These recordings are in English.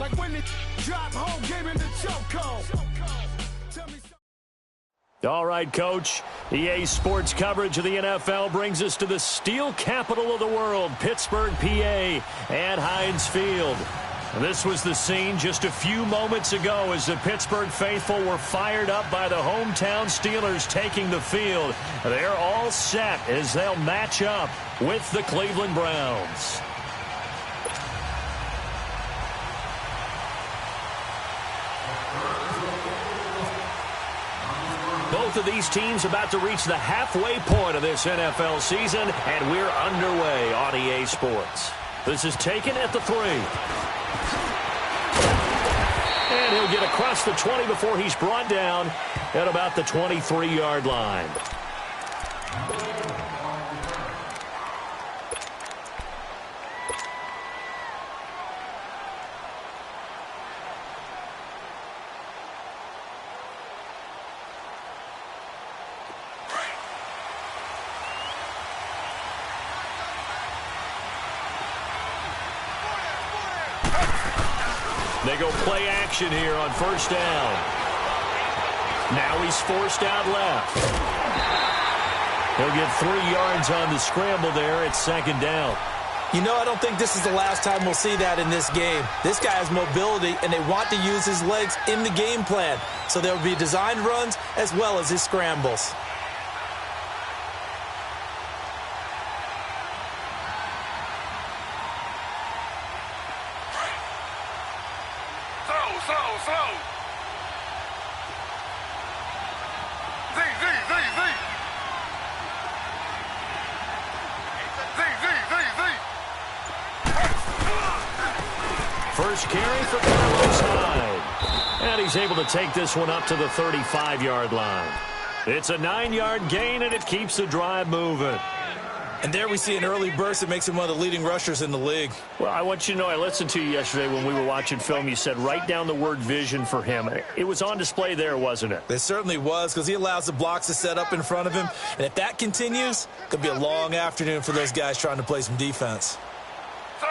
Like when they drop home, game in the chokehold. All right, Coach. EA Sports coverage of the NFL brings us to the steel capital of the world, Pittsburgh, PA, at Heinz Field. This was the scene just a few moments ago as the Pittsburgh faithful were fired up by the hometown Steelers taking the field. They're all set as they'll match up with the Cleveland Browns. Both of these teams about to reach the halfway point of this NFL season, and we're underway on EA Sports. This is taken at the 3. And he'll get across the 20 before he's brought down at about the 23-yard line. They go play action here on first down. Now he's forced out left. He'll get 3 yards on the scramble there at second down. You know, I don't think this is the last time we'll see that in this game. This guy has mobility, and they want to use his legs in the game plan. So there will be designed runs as well as his scrambles. First carry for Carlos Hyde. And he's able to take this one up to the 35-yard line. It's a 9-yard gain, and it keeps the drive moving. And there we see an early burst that makes him one of the leading rushers in the league. Well, I want you to know, I listened to you yesterday when we were watching film. You said write down the word vision for him. It was on display there, wasn't it? It certainly was, because he allows the blocks to set up in front of him. And if that continues, it could be a long afternoon for those guys trying to play some defense. Slow.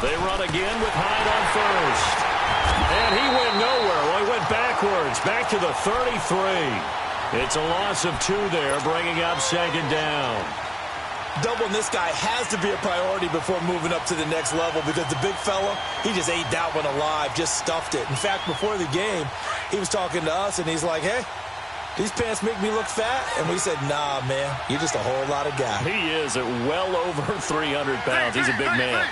They run again with Hyde on first. And he went nowhere. Well, he went backwards, back to the 33. It's a loss of 2 there, bringing up second down. Doubling this guy has to be a priority before moving up to the next level, because the big fella, he just ate that one alive, just stuffed it. In fact, before the game, he was talking to us, and he's like, hey, these pants make me look fat. And we said, nah, man, you're just a whole lot of guy. He is at well over 300 pounds. He's a big man.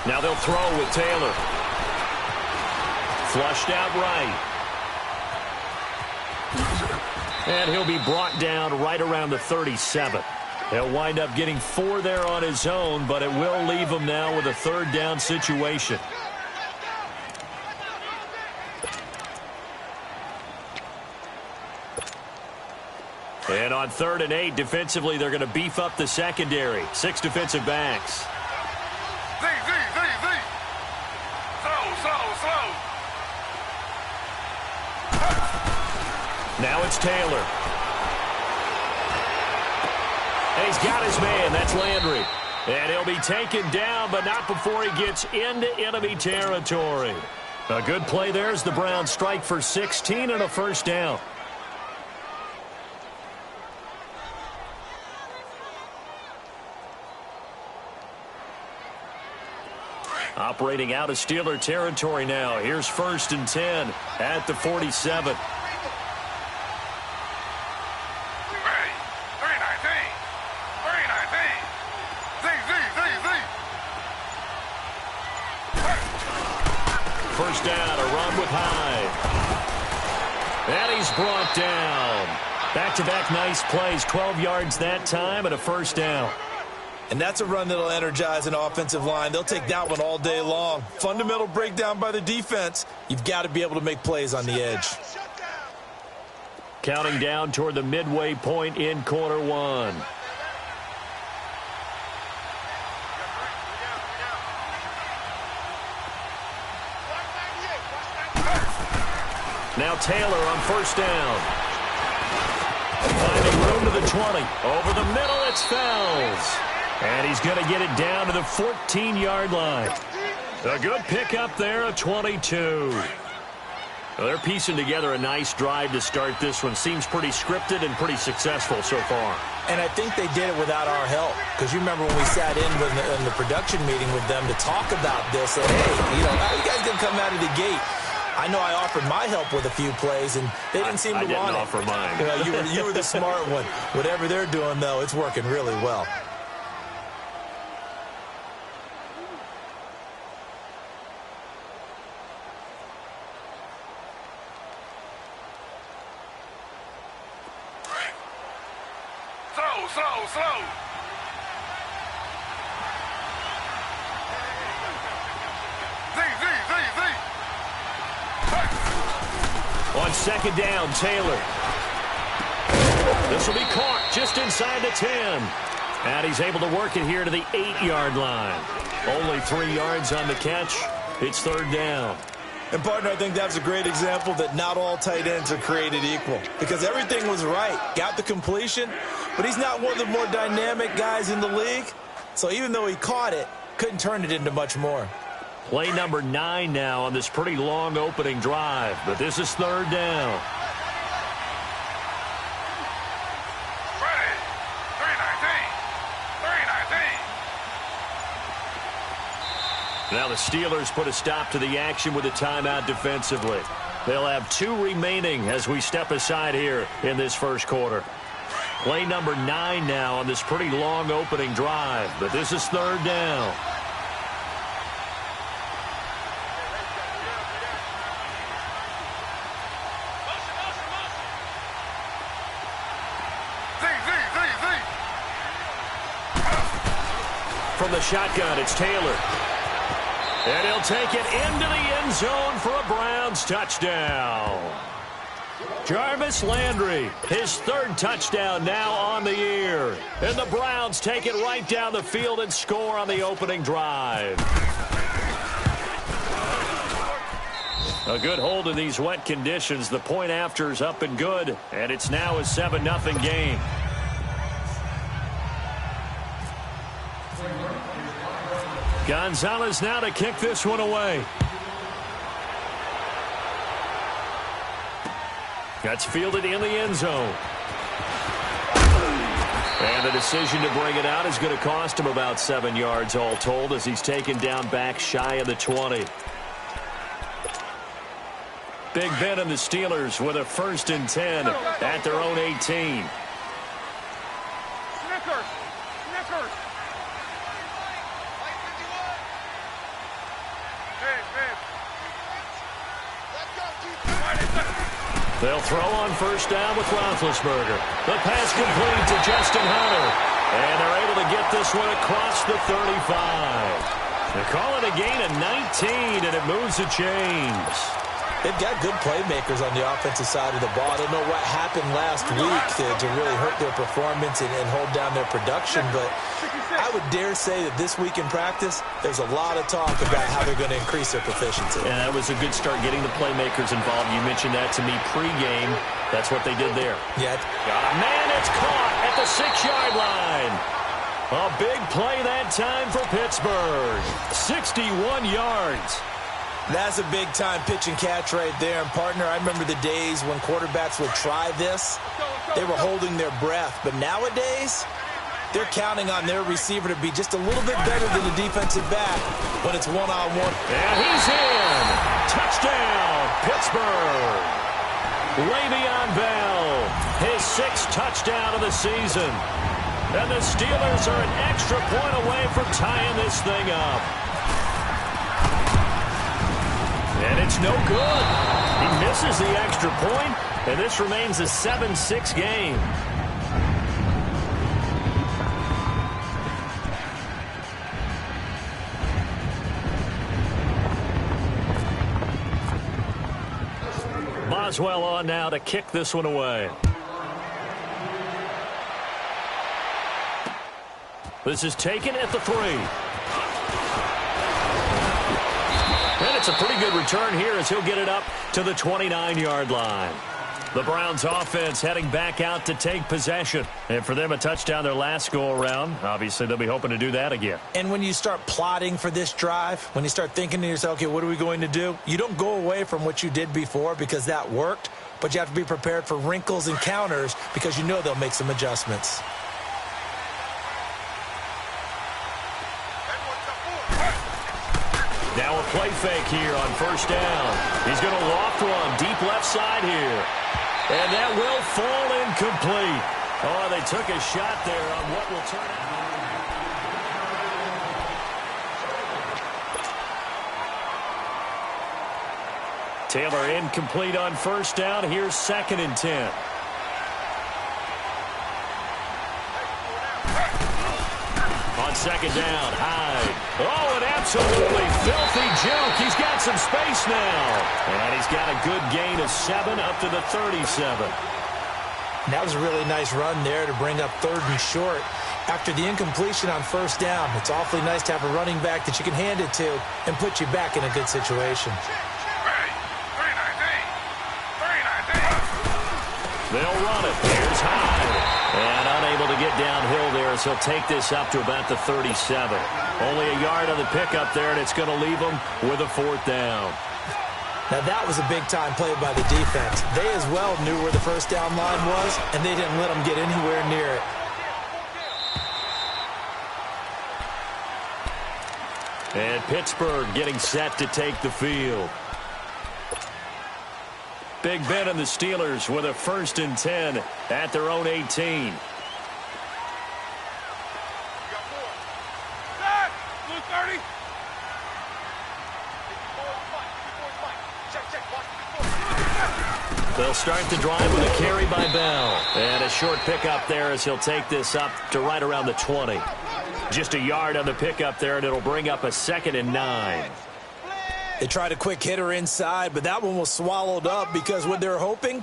Now they'll throw with Taylor. Flushed out right. And he'll be brought down right around the 37. He'll wind up getting 4 there on his own, but it will leave him now with a third down situation. And on 3rd and 8, defensively, they're going to beef up the secondary. 6 defensive backs. Now it's Taylor. And he's got his man. That's Landry. And he'll be taken down, but not before he gets into enemy territory. A good play there as the Browns strike for 16 and a first down. Operating out of Steeler territory now. Here's 1st and 10 at the 47. First down, a run with Hyde. And he's brought down. Back-to-back nice plays, 12 yards that time and a first down. And that's a run that'll energize an offensive line. They'll take that one all day long. Fundamental breakdown by the defense. You've got to be able to make plays on the edge. Counting down toward the midway point in quarter 1. Now Taylor on first down. the 20. Over the middle, it's Fells. And he's going to get it down to the 14-yard line. A good pickup there, a 22. Well, they're piecing together a nice drive to start this one. Seems pretty scripted and pretty successful so far. And I think they did it without our help. Because you remember when we sat in the production meeting with them to talk about this. And, hey, how you guys going to come out of the gate? I know I offered my help with a few plays, and they didn't seem to want it. I didn't offer mine. You were the smart one. Whatever they're doing, though, it's working really well. Slow. On second down, Taylor. This will be caught just inside the 10. And he's able to work it here to the 8-yard line. Only 3 yards on the catch. It's third down. And, partner, I think that's a great example that not all tight ends are created equal. Because everything was right. Got the completion, but he's not one of the more dynamic guys in the league. So even though he caught it, couldn't turn it into much more. Play number 9 now on this pretty long opening drive. But this is third down. Ready. 319. Now the Steelers put a stop to the action with a timeout defensively. They'll have 2 remaining as we step aside here in this first quarter. Play number 9 now on this pretty long opening drive. But this is third down. From the shotgun, it's Taylor. And he'll take it into the end zone for a Browns touchdown. Jarvis Landry, his 3rd touchdown now on the year. And the Browns take it right down the field and score on the opening drive. A good hold in these wet conditions. The point after is up and good. And it's now a 7-0 game. Gonzalez now to kick this one away. That's fielded in the end zone. And the decision to bring it out is going to cost him about 7 yards all told as he's taken down back shy of the 20. Big Ben and the Steelers with a 1st and 10 at their own 18. They'll throw on first down with Roethlisberger. The pass complete to Justin Hunter. And they're able to get this one across the 35. They call it a gain of 19, and it moves the chains. They've got good playmakers on the offensive side of the ball. I don't know what happened last week to really hurt their performance and hold down their production, but I would dare say that this week in practice, there's a lot of talk about how they're going to increase their proficiency. And that was a good start getting the playmakers involved. You mentioned that to me pregame. That's what they did there. Yeah. Man, it's caught at the 6-yard line. A big play that time for Pittsburgh. 61 yards. That's a big-time pitch and catch right there. And, partner, I remember the days when quarterbacks would try this. They were holding their breath. But nowadays, they're counting on their receiver to be just a little bit better than the defensive back when it's one-on-one. And he's in. Touchdown, Pittsburgh. Le'Veon Bell, his 6th touchdown of the season. And the Steelers are an extra point away from tying this thing up. And it's no good. He misses the extra point, and this remains a 7-6 game. Boswell on now to kick this one away. This is taken at the 3. And it's a pretty good return here as he'll get it up to the 29-yard line. The Browns offense heading back out to take possession. And for them, a touchdown their last go-around. Obviously, they'll be hoping to do that again. And when you start plotting for this drive, when you start thinking to yourself, okay, what are we going to do? You don't go away from what you did before because that worked, but you have to be prepared for wrinkles and counters because you know they'll make some adjustments. Now a play fake here on first down. He's going to loft one deep left side here. And that will fall incomplete. Oh, they took a shot there on what will turn out. Taylor incomplete on first down. Here's 2nd and 10. On second down, Hyde. Oh, an absolutely filthy juke. He's got some space now. And he's got a good gain of 7 up to the 37. That was a really nice run there to bring up 3rd and short. After the incompletion on first down, it's awfully nice to have a running back that you can hand it to and put you back in a good situation. They'll run it. Here's Hyde. And unable to get downhill there as he'll take this up to about the 37. Only a yard on the pickup there, and it's going to leave him with a 4th down. Now, that was a big-time play by the defense. They as well knew where the first down line was, and they didn't let them get anywhere near it. And Pittsburgh getting set to take the field. Big Ben and the Steelers with a 1st and 10 at their own 18. They'll start the drive with a carry by Bell. And a short pickup there as he'll take this up to right around the 20. Just a yard on the pickup there, and it'll bring up a 2nd and 9. They tried a quick hitter inside, but that one was swallowed up because what they're hoping,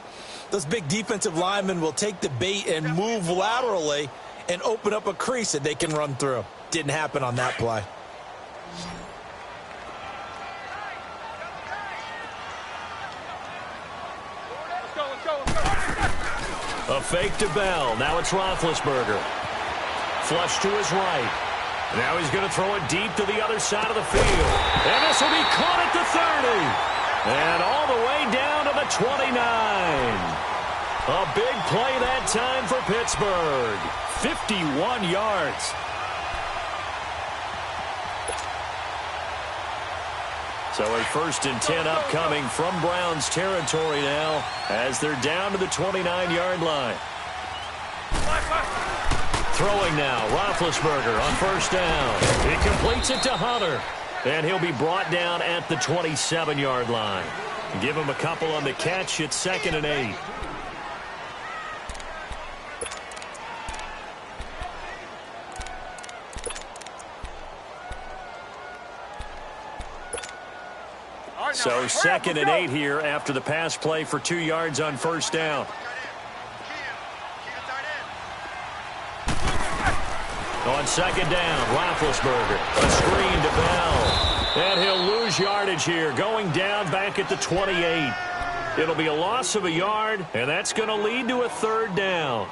those big defensive linemen will take the bait and move laterally and open up a crease that they can run through. Didn't happen on that play. A fake to Bell. Now it's Roethlisberger. Flush to his right. Now he's going to throw it deep to the other side of the field. And this will be caught at the 30. And all the way down to the 29. A big play that time for Pittsburgh. 51 yards. So a 1st and 10 upcoming from Browns territory now as they're down to the 29-yard line. Throwing now, Roethlisberger on first down. He completes it to Hunter. And he'll be brought down at the 27-yard line. Give him a couple on the catch. It's 2nd and 8. So 2nd and 8 here after the pass play for 2 yards on first down. On second down, Roethlisberger. A screen to Bell. And he'll lose yardage here, going down back at the 28. It'll be a loss of a yard, and that's going to lead to a 3rd down.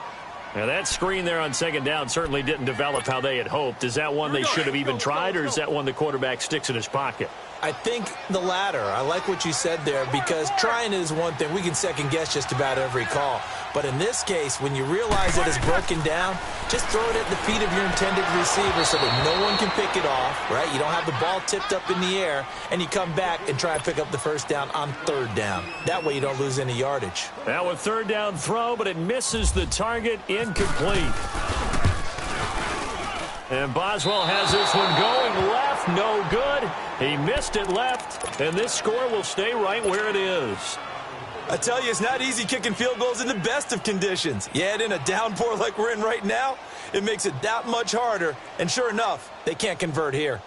Now, that screen there on second down certainly didn't develop how they had hoped. Is that one they should have even tried, or is that one the quarterback sticks in his pocket? I think the latter. I like what you said there because trying is one thing. We can second-guess just about every call. But in this case, when you realize that it's broken down, just throw it at the feet of your intended receiver so that no one can pick it off, right? You don't have the ball tipped up in the air, and you come back and try and pick up the first down on 3rd down. That way you don't lose any yardage. Now a 3rd down throw, but it misses the target, incomplete. And Boswell has this one going left, no good. He missed it left, and this score will stay right where it is. I tell you, it's not easy kicking field goals in the best of conditions. You add in a downpour like we're in right now, it makes it that much harder. And sure enough, they can't convert here.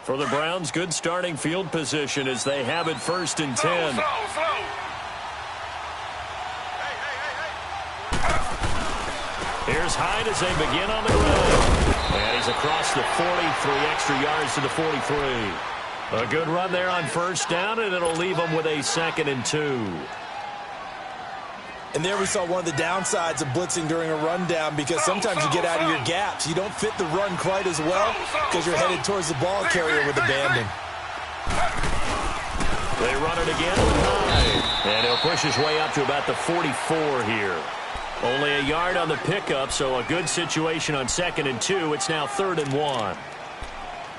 For the Browns, good starting field position as they have it 1st and 10. Slow. Here's Hyde as they begin on the ground. And he's across the 40, 3 extra yards to the 43. A good run there on first down, and it'll leave them with a 2nd and 2. And there we saw one of the downsides of blitzing during a rundown, because sometimes you get out of your gaps. You don't fit the run quite as well because you're headed towards the ball carrier with abandon. They run it again with Hyde, and he'll push his way up to about the 44 here. Only a yard on the pickup, so a good situation on 2nd and 2. It's now 3rd and 1.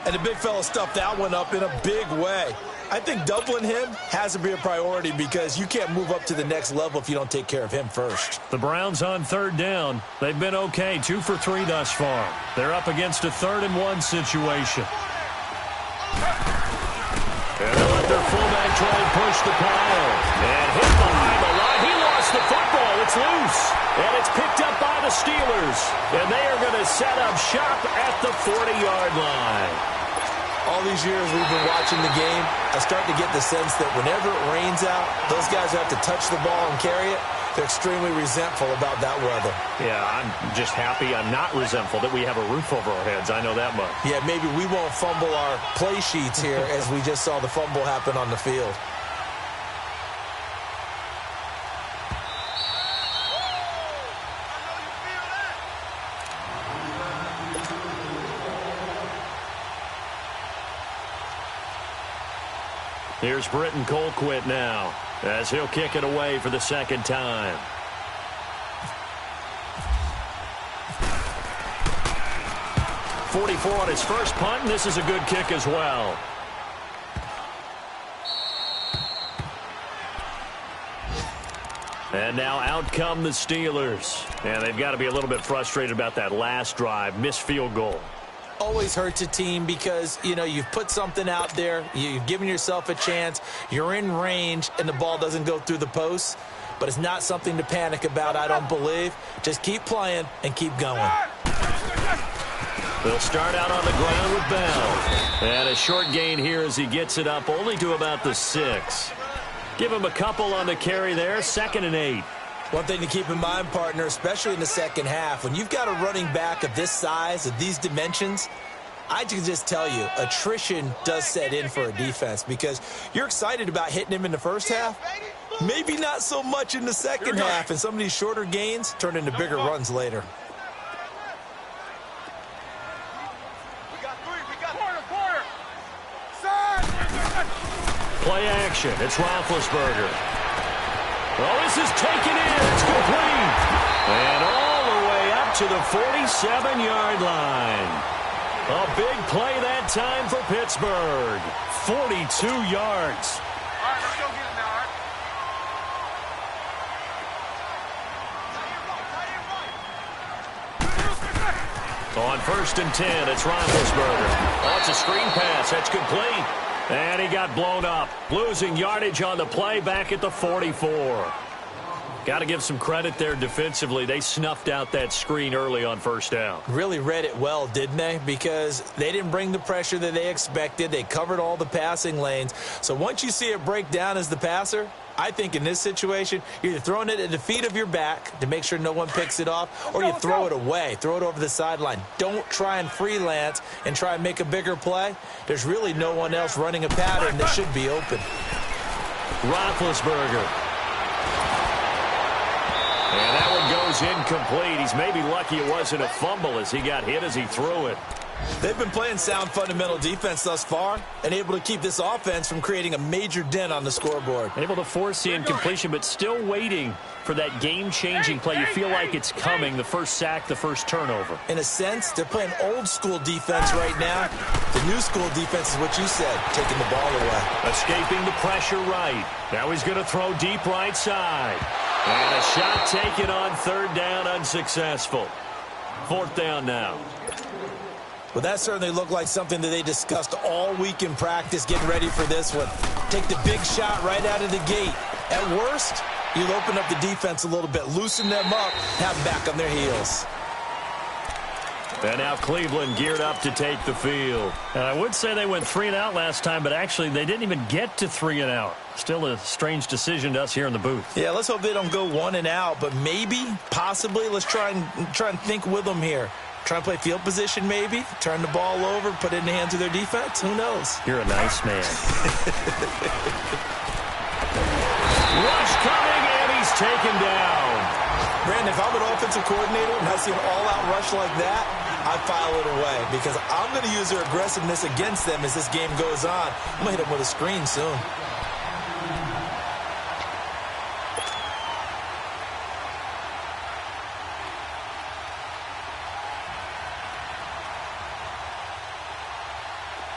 And the big fella stuffed that one up in a big way. I think doubling him has to be a priority, because you can't move up to the next level if you don't take care of him first. The Browns on 3rd down. They've been okay, 2 for 3 thus far. They're up against a 3rd and 1 situation. And they'll let their fullback try and push the pile. And hit behind the line. He lost the football. It's loose. And it's picked up by the Steelers. And they are going to set up shop at the 40-yard line. All these years we've been watching the game, I start to get the sense that whenever it rains out, those guys have to touch the ball and carry it. They're extremely resentful about that weather. Yeah, I'm just happy I'm not resentful that we have a roof over our heads. I know that much. Yeah, maybe we won't fumble our play sheets here as we just saw the fumble happen on the field. Here's Britton Colquitt now, as he'll kick it away for the 2nd time. .44 on his first punt, and this is a good kick as well. And now out come the Steelers. And they've got to be a little bit frustrated about that last drive, missed field goal. Always hurts a team because, you know, you've put something out there, you've given yourself a chance, you're in range, and the ball doesn't go through the posts. But it's not something to panic about, I don't believe. Just keep playing and keep going. They'll start out on the ground with Bell. And a short gain here as he gets it up only to about the 6. Give him a couple on the carry there, 2nd and 8. One thing to keep in mind, partner, especially in the second half, when you've got a running back of this size, of these dimensions, I can just tell you, attrition does set in for a defense, because you're excited about hitting him in the first half, maybe not so much in the second half, and some of these shorter gains turn into bigger runs later. Play action. It's Roethlisberger. Oh, this is taken in. It's complete. And all the way up to the 47-yard line. A big play that time for Pittsburgh. 42 yards. All right, let's go get it now, all right? On 1st and 10, it's Roethlisberger. Oh, it's a screen pass. That's complete. And he got blown up. Losing yardage on the play back at the 44. Got to give some credit there defensively. They snuffed out that screen early on 1st down. Really read it well, didn't they? Because they didn't bring the pressure that they expected. They covered all the passing lanes. So once you see it break down as the passer, I think in this situation, you're either throwing it at the feet of your back to make sure no one picks it off, or you throw it away, throw it over the sideline. Don't try and freelance and try and make a bigger play. There's really no one else running a pattern that should be open. Roethlisberger. And that one goes incomplete. He's maybe lucky it wasn't a fumble as he got hit as he threw it. They've been playing sound fundamental defense thus far and able to keep this offense from creating a major dent on the scoreboard. Able to force the incompletion, but still waiting for that game-changing play. You feel like it's coming, the first sack, the first turnover. In a sense, they're playing old-school defense right now. The new-school defense is what you said, taking the ball away. Escaping the pressure right. Now he's going to throw deep right side. And a shot taken on 3rd down, unsuccessful. 4th down now. Well, that certainly looked like something that they discussed all week in practice, getting ready for this one. Take the big shot right out of the gate. At worst, you'll open up the defense a little bit, loosen them up, have them back on their heels. And now Cleveland geared up to take the field. And I would say they went 3 and out last time, but actually they didn't even get to 3 and out. Still a strange decision to us here in the booth. Yeah, let's hope they don't go 1 and out, but maybe, possibly, let's try and think with them here. Trying to play field position maybe? Turn the ball over, put it in the hands of their defense? Who knows? You're a nice man. Rush coming, and he's taken down. Brandon, if I'm an offensive coordinator and I see an all-out rush like that, I file it away because I'm going to use their aggressiveness against them as this game goes on. I'm going to hit them with a screen soon.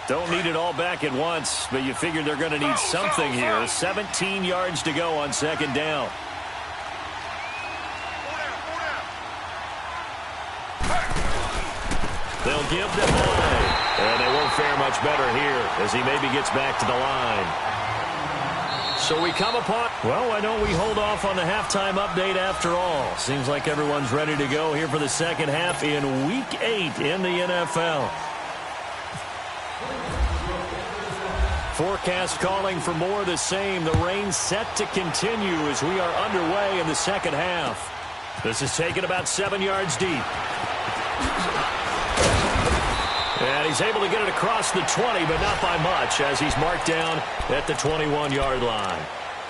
Don't need it all back at once, but you figure they're going to need something here. 17 yards to go on second down. They'll give them away, and they won't fare much better here as he maybe gets back to the line. So we come upon, well, why don't we hold off on the halftime update after all? Seems like everyone's ready to go here for the second half in Week 8 in the NFL. Forecast calling for more of the same. The rain set to continue as we are underway in the second half. This is taken about 7 yards deep. And he's able to get it across the 20, but not by much as he's marked down at the 21-yard line.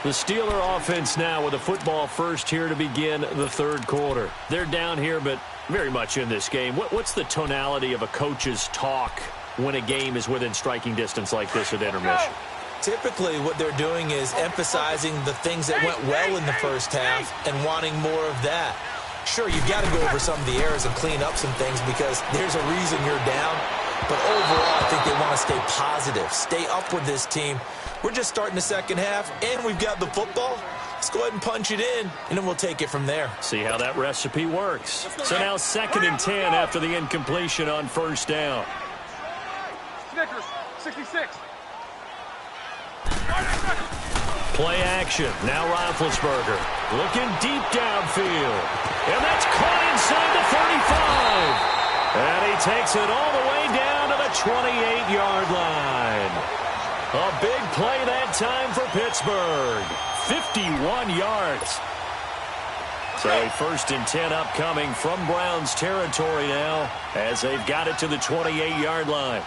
The Steeler offense now with a football first here to begin the third quarter. They're down here, but very much in this game. What's the tonality of a coach's talk when a game is within striking distance like this at intermission? Typically, what they're doing is emphasizing the things that went well in the first half and wanting more of that. Sure, you've got to go over some of the errors and clean up some things because there's a reason you're down. But overall, I think they want to stay positive, stay up with this team. We're just starting the second half, and we've got the football. Let's go ahead and punch it in, and then we'll take it from there. See how that recipe works. So now 2nd and 10 after the incompletion on first down. Snickers, 66. Play action. Now Roethlisberger looking deep downfield. And that's caught inside the 35. And he takes it all the way down to the 28-yard line. A big play that time for Pittsburgh. 51 yards. So a 1st and 10 upcoming from Browns territory now as they've got it to the 28-yard line.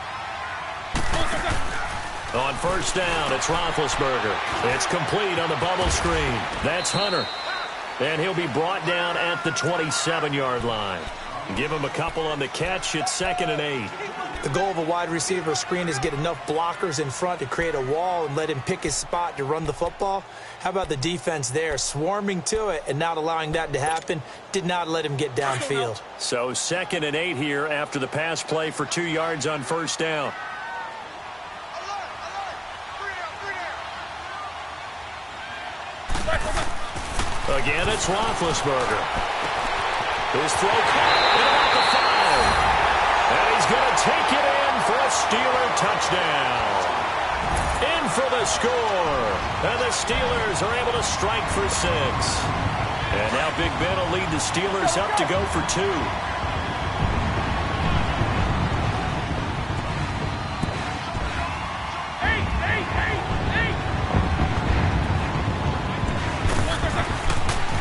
On first down, it's Roethlisberger. It's complete on the bubble screen. That's Hunter. And he'll be brought down at the 27-yard line. Give him a couple on the catch. It's 2nd and 8. The goal of a wide receiver screen is get enough blockers in front to create a wall and let him pick his spot to run the football. How about the defense there, swarming to it and not allowing that to happen? Did not let him get downfield. So 2nd and 8 here after the pass play for 2 yards on first down. Again, it's Roethlisberger. His throw caught at the 5. And he's going to take it in for a Steeler touchdown. In for the score. And the Steelers are able to strike for 6. And now Big Ben will lead the Steelers up to go for 2.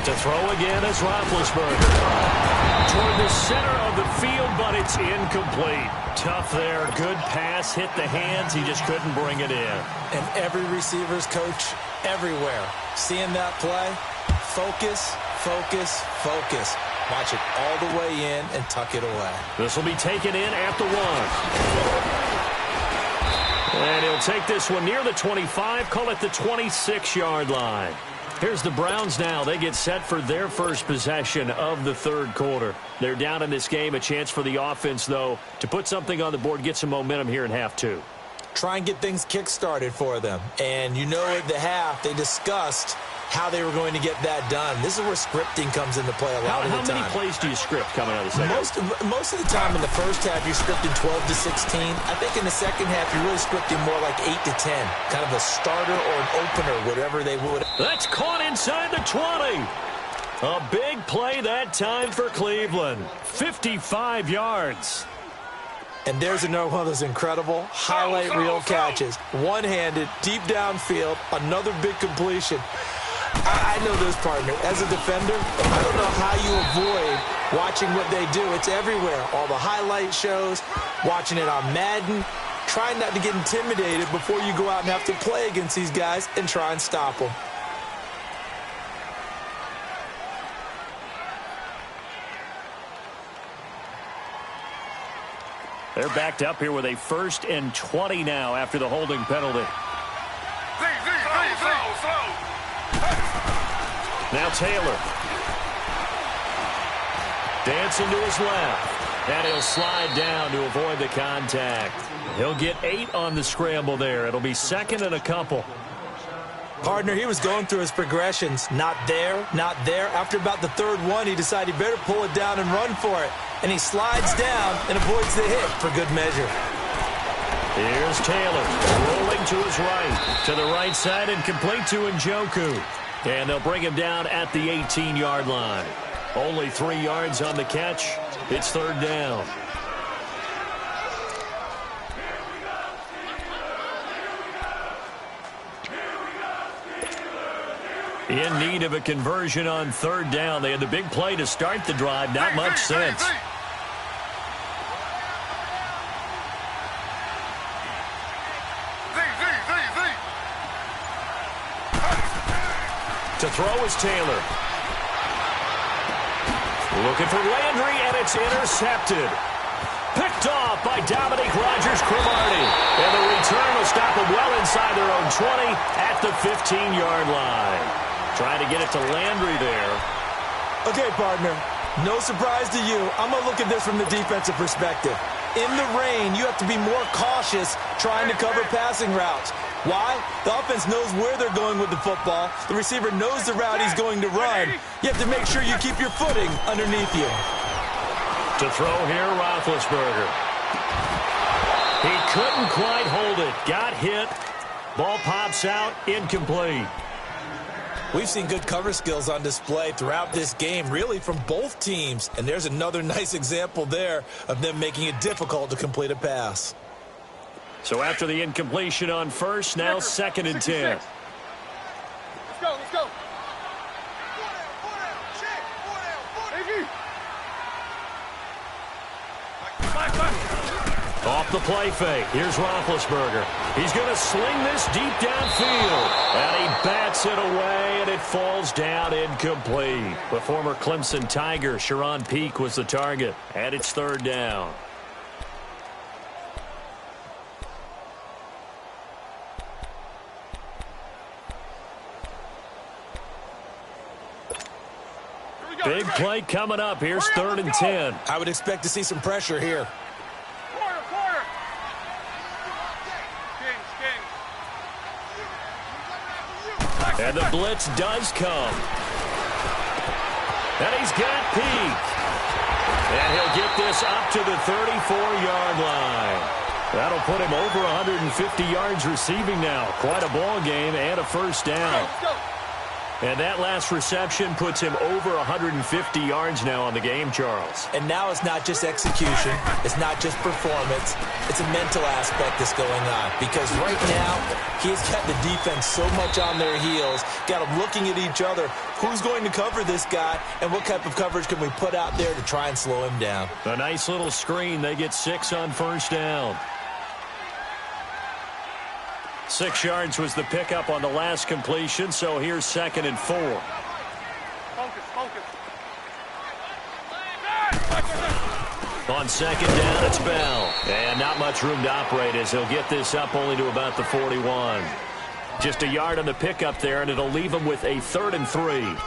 To throw again is Roethlisberger. Toward the center of the field, but it's incomplete. Tough there. Good pass. Hit the hands. He just couldn't bring it in. And every receiver's coach everywhere. Seeing that play, focus, focus, focus. Watch it all the way in and tuck it away. This will be taken in at the 1. And he'll take this one near the 25. Call it the 26-yard line. Here's the Browns now. They get set for their first possession of the third quarter. They're down in this game. A chance for the offense, though, to put something on the board, get some momentum here in half 2. Try and get things kick-started for them. And you know at the half, they discussed how they were going to get that done. This is where scripting comes into play a lot of the time. How many plays do you script coming out of the second? Most of the time in the first half, you're scripting 12 to 16. I think in the second half, you're really scripting more like 8 to 10. Kind of a starter or an opener, whatever they would. That's caught inside the 20. A big play that time for Cleveland. 55 yards. And there's another one of those incredible highlight reel catches. One-handed, deep downfield, another big completion. I know this, partner. As a defender, I don't know how you avoid watching what they do. It's everywhere. All the highlight shows, watching it on Madden, trying not to get intimidated before you go out and have to play against these guys and try and stop them. They're backed up here with a 1st and 20 now after the holding penalty. Now Taylor. Dancing to his left. And he'll slide down to avoid the contact. He'll get 8 on the scramble there. It'll be 2nd and a couple. Partner, he was going through his progressions. Not there, not there. After about the 3rd one, he decided he better pull it down and run for it. And he slides down and avoids the hit for good measure. Here's Taylor rolling to his right. To the right side and complete to Njoku. And they'll bring him down at the 18-yard line. Only 3 yards on the catch. It's 3rd down. In need of a conversion on 3rd down. They had the big play to start the drive. Not much since. To throw is Taylor. Looking for Landry, and it's intercepted. Picked off by Dominique Rodgers-Cromartie. And the return will stop them well inside their own 20 at the 15-yard line. Trying to get it to Landry there. Okay, partner, no surprise to you. I'm going to look at this from the defensive perspective. In the rain, you have to be more cautious trying to cover passing routes. Why? The offense knows where they're going with the football. The receiver knows the route he's going to run. You have to make sure you keep your footing underneath you. To throw here, Roethlisberger. He couldn't quite hold it. Got hit. Ball pops out. Incomplete. We've seen good cover skills on display throughout this game, really from both teams. And there's another nice example there of them making it difficult to complete a pass. So after the incompletion on 1st, now 2nd and 10. Let's go, let's go. Off the play fake. Here's Roethlisberger. He's going to sling this deep downfield. And he bats it away, and it falls down incomplete. The former Clemson Tiger, Sharon Peake, was the target. And it's 3rd down. Big play coming up. Here's 3rd and 10. I would expect to see some pressure here. Quarter. And the blitz does come. And he's got Peake. And he'll get this up to the 34-yard line. That'll put him over 150 yards receiving now. Quite a ball game and a 1st down. Let's go. And that last reception puts him over 150 yards now on the game, Charles. And now it's not just execution. It's not just performance. It's a mental aspect that's going on. Because right now, he's got the defense so much on their heels. Got them looking at each other. Who's going to cover this guy? And what type of coverage can we put out there to try and slow him down? A nice little screen. They get 6 on 1st down. 6 yards was the pickup on the last completion, so here's 2nd and 4. Focus. On 2nd down, it's Bell. And not much room to operate as he'll get this up only to about the 41. Just a yard on the pickup there, and it'll leave him with a 3rd and 3.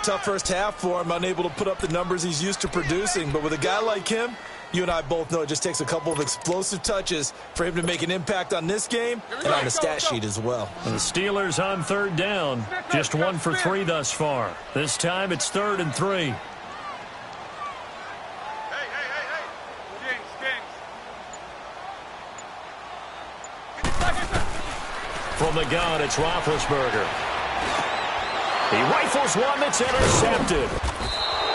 Tough first half for him, unable to put up the numbers he's used to producing. But with a guy like him, you and I both know it just takes a couple of explosive touches for him to make an impact on this game and on the stat sheet as well. And the Steelers on 3rd down. Just 1 for 3 thus far. This time it's 3rd and 3. Hey. From the gun, it's Roethlisberger. He rifles one that's intercepted.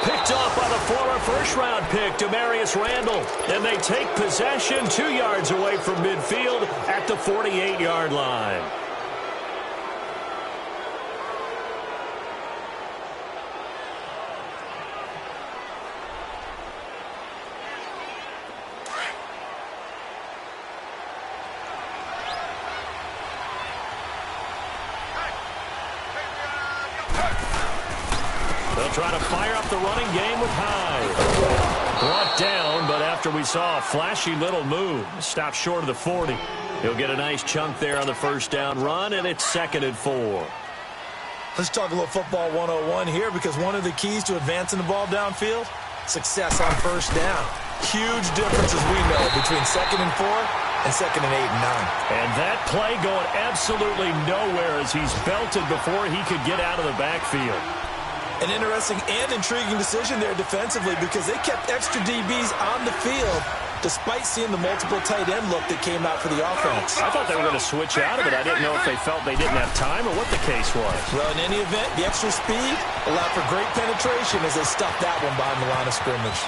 Picked off by the former first-round pick, Demarius Randall. And they take possession 2 yards away from midfield at the 48-yard line. They'll try to fire up the running game with Hyde. Brought down, but after we saw a flashy little move, stopped short of the 40. He'll get a nice chunk there on the first down run, and it's 2nd and 4. Let's talk a little football 101 here, because one of the keys to advancing the ball downfield, success on first down. Huge differences we know between 2nd and 4 and 2nd and 8 and 9. And that play going absolutely nowhere as he's belted before he could get out of the backfield. An interesting and intriguing decision there defensively, because they kept extra DBs on the field despite seeing the multiple tight end look that came out for the offense. I thought they were going to switch out of it. I didn't know if they felt they didn't have time or what the case was. Well, in any event, the extra speed allowed for great penetration as they stuffed that one behind the line of scrimmage.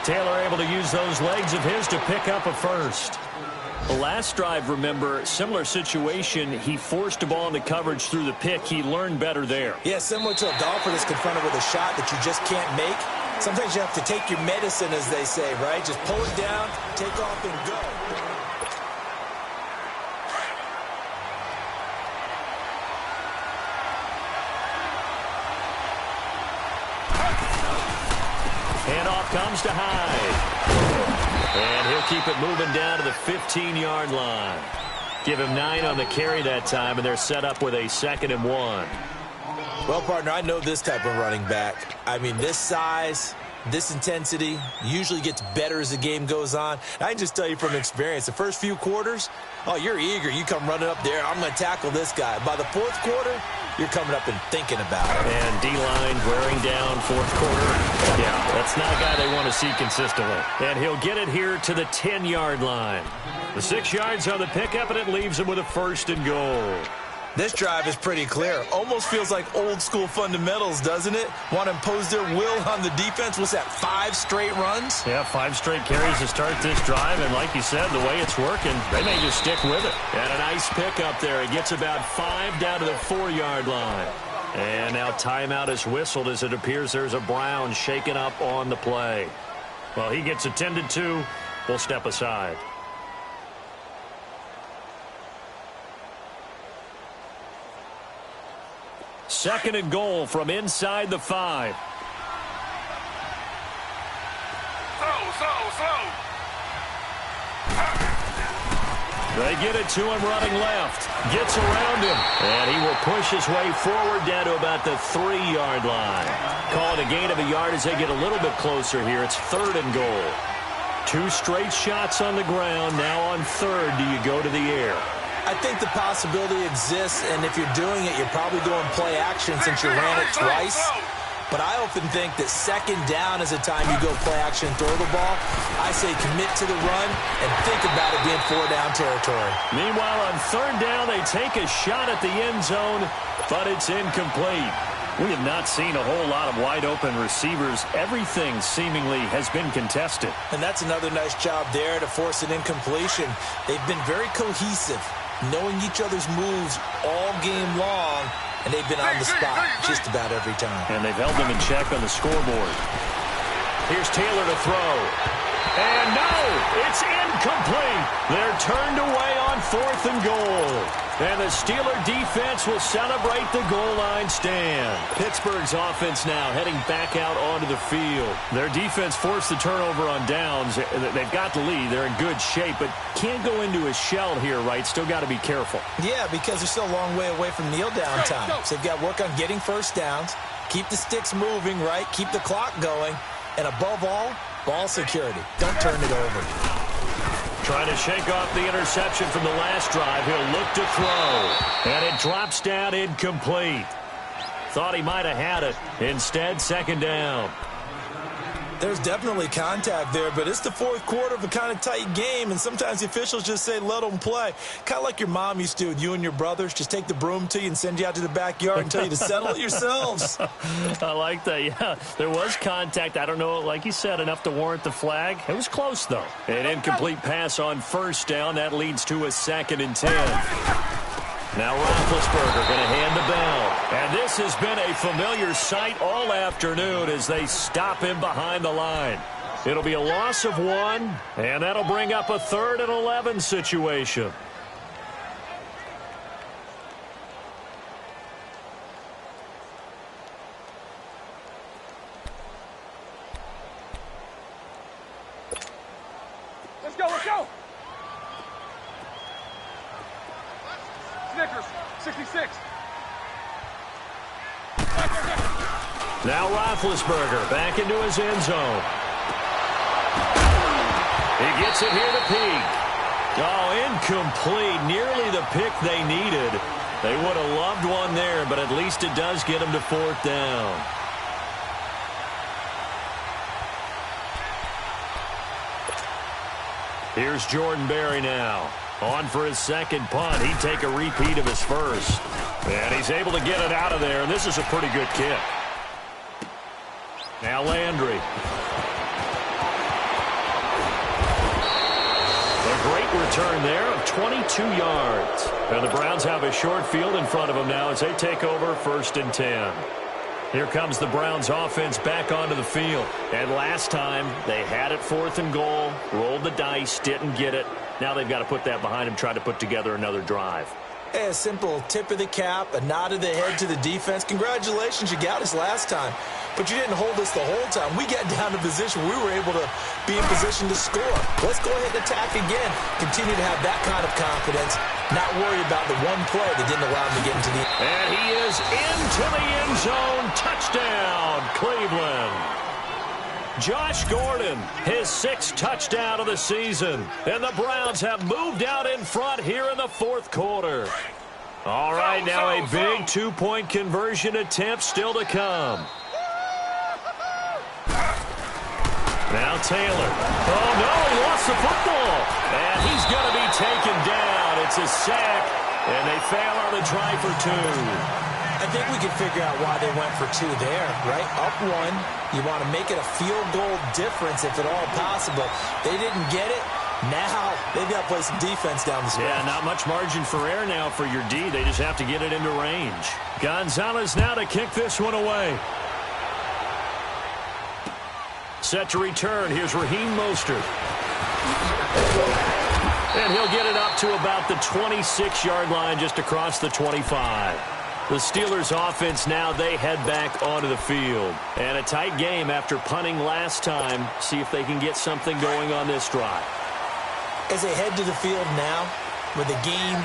Taylor able to use those legs of his to pick up a first. The last drive, remember, similar situation. He forced a ball into coverage through the pick. He learned better there. Yeah, similar to a golfer that's confronted with a shot that you just can't make. Sometimes you have to take your medicine, as they say, right? Just pull it down, take off, and go. Handoff comes to Hyde. And he'll keep it moving down to the 15-yard line. Give him 9 on the carry that time, and they're set up with a 2nd and 1. Well, partner, I know this type of running back. I mean, this size, this intensity usually gets better as the game goes on. I can just tell you from experience, the first few quarters, oh, you're eager. You come running up there, I'm going to tackle this guy. By the 4th quarter, you're coming up and thinking about it. And D-line wearing down 4th quarter. Yeah, that's not a guy they want to see consistently. And he'll get it here to the 10-yard line. The 6 yards on the pickup, and it leaves him with a 1st and goal. This drive is pretty clear. Almost feels like old-school fundamentals, doesn't it? Want to impose their will on the defense. What's that, 5 straight runs? Yeah, 5 straight carries to start this drive. And like you said, the way it's working, they may just stick with it. And a nice pickup there. He gets about 5 down to the 4-yard line. And now timeout is whistled as it appears there's a Brown shaken up on the play. Well, he gets attended to. We'll step aside. Second and goal from inside the 5. They get it to him running left. Gets around him. And he will push his way forward down to about the 3-yard line. Call it a gain of a yard as they get a little bit closer here. It's 3rd and goal. 2 straight shots on the ground. Now on 3rd, do you go to the air? I think the possibility exists, and if you're doing it, you're probably going play action since you ran it twice. But I often think that 2nd down is the time you go play action and throw the ball. I say commit to the run and think about it being 4-down territory. Meanwhile, on 3rd down, they take a shot at the end zone, but it's incomplete. We have not seen a whole lot of wide-open receivers. Everything seemingly has been contested. And that's another nice job there to force an incompletion. They've been very cohesive, knowing each other's moves all game long, and they've been on the spot just about every time. And they've held them in check on the scoreboard. Here's Taylor to throw. And no, it's incomplete. They're turned away on 4th and goal. And the Steeler defense will celebrate the goal line stand. Pittsburgh's offense now heading back out onto the field. Their defense forced the turnover on downs. They've got the lead. They're in good shape, but can't go into a shell here, right? Still got to be careful. Yeah, because they're still a long way away from kneel down time. So they've got to work on getting first downs, keep the sticks moving, right? Keep the clock going, and above all, ball security. Don't turn it over. Trying to shake off the interception from the last drive. He'll look to throw. And it drops down incomplete. Thought he might have had it. Instead, 2nd down. There's definitely contact there, but it's the 4th quarter of a kind of tight game, and sometimes the officials just say, let them play. Kind of like your mom used to with you and your brothers. Just take the broom to you and send you out to the backyard and tell you to settle it yourselves. I like that, yeah. There was contact. I don't know, like you said, enough to warrant the flag. It was close, though. An incomplete pass on 1st down. That leads to a 2nd and 10. Now Roethlisberger going to hand the ball. And this has been a familiar sight all afternoon as they stop him behind the line. It'll be a loss of 1, and that'll bring up a 3rd and 11 situation. Now Roethlisberger back into his end zone. He gets it here to Peak. Oh, incomplete. Nearly the pick they needed. They would have loved one there, but at least it does get them to 4th down. Here's Jordan Berry now. On for his second punt. He'd take a repeat of his first. And he's able to get it out of there, and this is a pretty good kick. Now Landry. A great return there of 22 yards. And the Browns have a short field in front of them now as they take over 1st and 10. Here comes the Browns offense back onto the field. And last time, they had it 4th and goal, rolled the dice, didn't get it. Now they've got to put that behind them, try to put together another drive. Hey, a simple tip of the cap, a nod of the head to the defense. Congratulations, you got us last time. But you didn't hold us the whole time. We got down to position. We were able to be in position to score. Let's go ahead and attack again. Continue to have that kind of confidence. Not worry about the one play that didn't allow him to get into the... And he is into the end zone. Touchdown, Cleveland. Josh Gordon, his 6th touchdown of the season. And the Browns have moved out in front here in the 4th quarter. All right, now a big 2-point conversion attempt still to come. Now Taylor. Oh, no, he lost the football. And he's going to be taken down. It's a sack, and they fail on the try for 2. I think we can figure out why they went for 2 there, right? Up 1, you want to make it a field goal difference if at all possible. They didn't get it. Now they've got to play some defense down the stretch. Yeah, not much margin for error now for your D. They just have to get it into range. Gonzalez now to kick this one away. Set to return. Here's Raheem Mostert. And he'll get it up to about the 26-yard line, just across the 25. The Steelers offense now, they head back onto the field. And a tight game after punting last time. See if they can get something going on this drive. As they head to the field now, with the game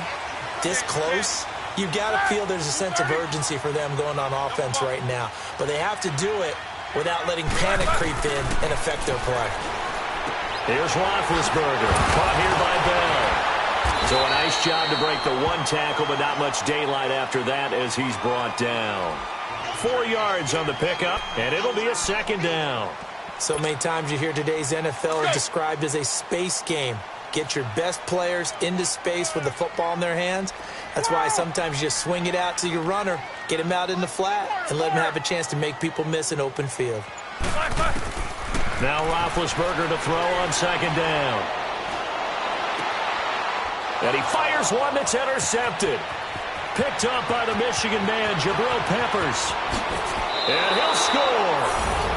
this close, you've got to feel there's a sense of urgency for them going on offense right now. But they have to do it without letting panic creep in and affect their play. Here's Roethlisberger, caught here by Bell. So a nice job to break the 1 tackle, but not much daylight after that as he's brought down. 4 yards on the pickup, and it'll be a 2nd down. So many times you hear today's NFL described as a space game. Get your best players into space with the football in their hands. That's why sometimes you just swing it out to your runner, get him out in the flat, and let him have a chance to make people miss an open field. Now Roethlisberger to throw on 2nd down. And he fires one that's intercepted. Picked up by the Michigan man, Jabril Peppers. And he'll score.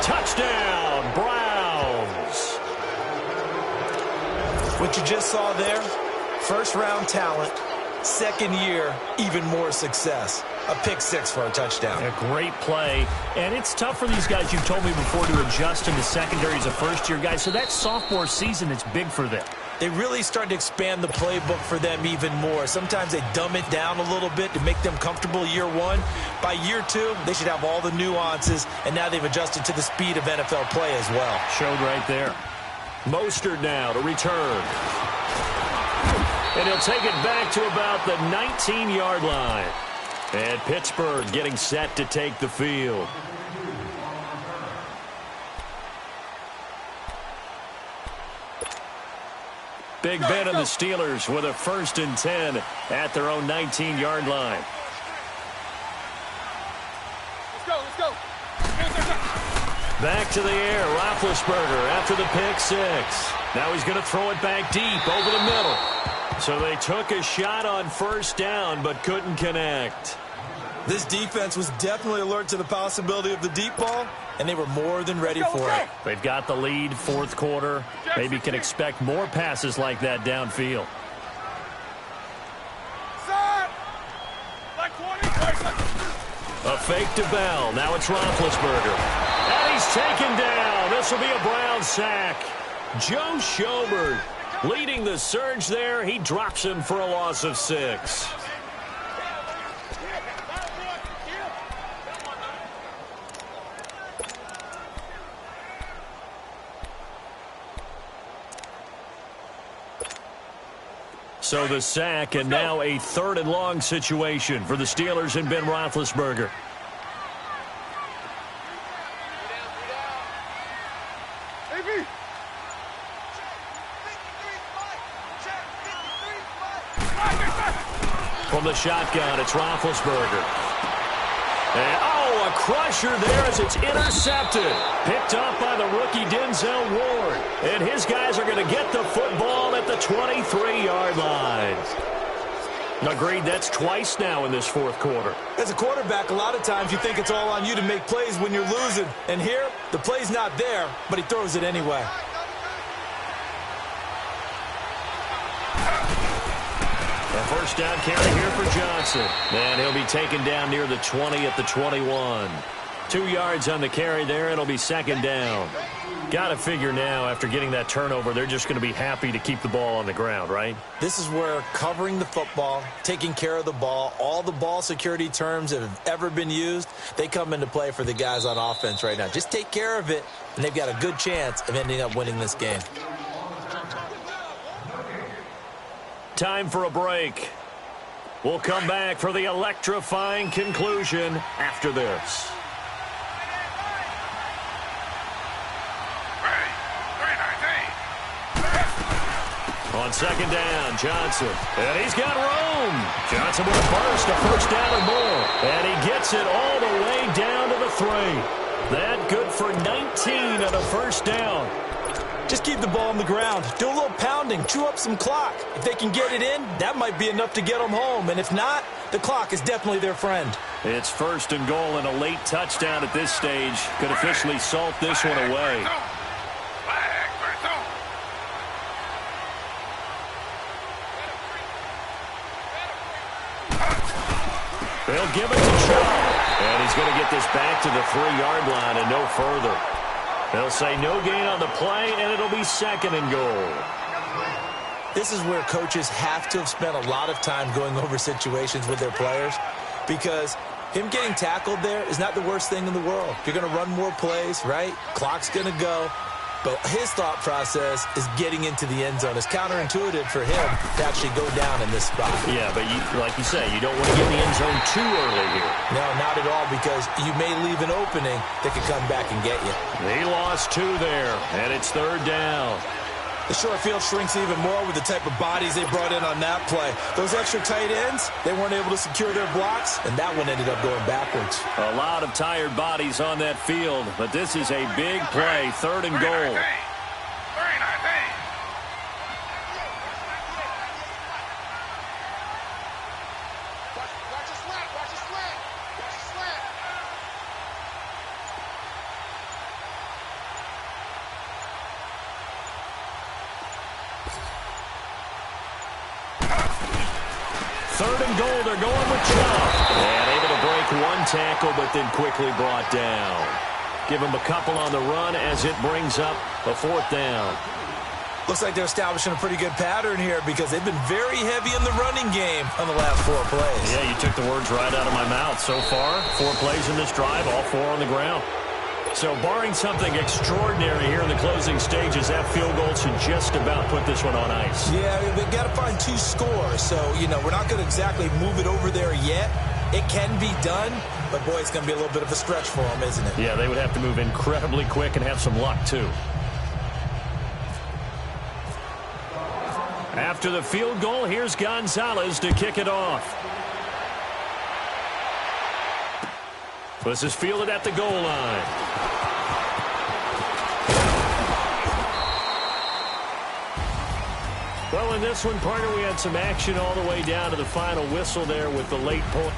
Touchdown, Browns. What you just saw there, first-round talent, 2nd year, even more success. A pick 6 for a touchdown. A great play. And it's tough for these guys, you've told me before, to adjust into secondary as a first-year guy. So that sophomore season is big for them. They really start to expand the playbook for them even more. Sometimes they dumb it down a little bit to make them comfortable year 1. By year 2, they should have all the nuances, and now they've adjusted to the speed of NFL play as well. Showed right there. Mostert now to return. And he'll take it back to about the 19-yard line. And Pittsburgh getting set to take the field. Big Ben and the Steelers with a 1st and 10 at their own 19-yard line. Let's go, let's go. Back to the air, Roethlisberger after the pick 6. Now he's going to throw it back deep over the middle. So they took a shot on 1st down but couldn't connect. This defense was definitely alert to the possibility of the deep ball, and they were more than ready for it. They've got the lead, 4th quarter. Maybe can expect more passes like that downfield. A fake to Bell. Now it's Roethlisberger. And he's taken down. This will be a Brown sack. Joe Schobert leading the surge there. He drops him for a loss of 6. So the sack, and now a 3rd and long situation for the Steelers and Ben Roethlisberger. From the shotgun, it's Roethlisberger. And, oh, a crusher there as it's intercepted. Picked up by the rookie Denzel Ward. And his guys are going to get the football at the 23-yard line. Agreed, that's twice now in this 4th quarter. As a quarterback, a lot of times you think it's all on you to make plays when you're losing. And here, the play's not there, but he throws it anyway. A first down carry here for Johnson. And he'll be taken down near the 20 at the 21. 2 yards on the carry there. It'll be 2nd down. Got to figure now, after getting that turnover, they're just going to be happy to keep the ball on the ground, right? This is where covering the football, taking care of the ball, all the ball security terms that have ever been used, they come into play for the guys on offense right now. Just take care of it, and they've got a good chance of ending up winning this game. Time for a break. We'll come back for the electrifying conclusion after this. On 2nd down, Johnson. And he's got room. Johnson with a burst, a first down or more. And he gets it all the way down to the 3. That good for 19 on a first down. Just keep the ball on the ground. Do a little pounding. Chew up some clock. If they can get it in, that might be enough to get them home. And if not, the clock is definitely their friend. It's 1st and goal, and a late touchdown at this stage could officially salt this one away. They'll give it to Chubb. And he's going to get this back to the 3-yard line and no further. They'll say no gain on the play, and it'll be 2nd and goal. This is where coaches have to have spent a lot of time going over situations with their players, because him getting tackled there is not the worst thing in the world. You're going to run more plays, right? Clock's going to go. But his thought process is getting into the end zone. It's counterintuitive for him to actually go down in this spot. Yeah, but like you say, you don't want to get in the end zone too early here. No, not at all, because you may leave an opening that could come back and get you. He lost 2 there, and it's 3rd down. The short field shrinks even more with the type of bodies they brought in on that play. Those extra tight ends, they weren't able to secure their blocks, and that one ended up going backwards. A lot of tired bodies on that field, but this is a big play, 3rd and goal. They're going with Chubb. And able to break 1 tackle, but then quickly brought down. Give him a couple on the run as it brings up a 4th down. Looks like they're establishing a pretty good pattern here, because they've been very heavy in the running game on the last 4 plays. Yeah, you took the words right out of my mouth. So far, 4 plays in this drive, all 4 on the ground. So barring something extraordinary here in the closing stages, that field goal should just about put this one on ice. Yeah, we've got to find 2 scores. So, we're not going to exactly move it over there yet. It can be done, but, boy, it's going to be a little bit of a stretch for them, isn't it? Yeah, they would have to move incredibly quick and have some luck, too. After the field goal, here's Gonzalez to kick it off. This is fielded at the goal line. Well, in this one, partner, we had some action all the way down to the final whistle there with the late point.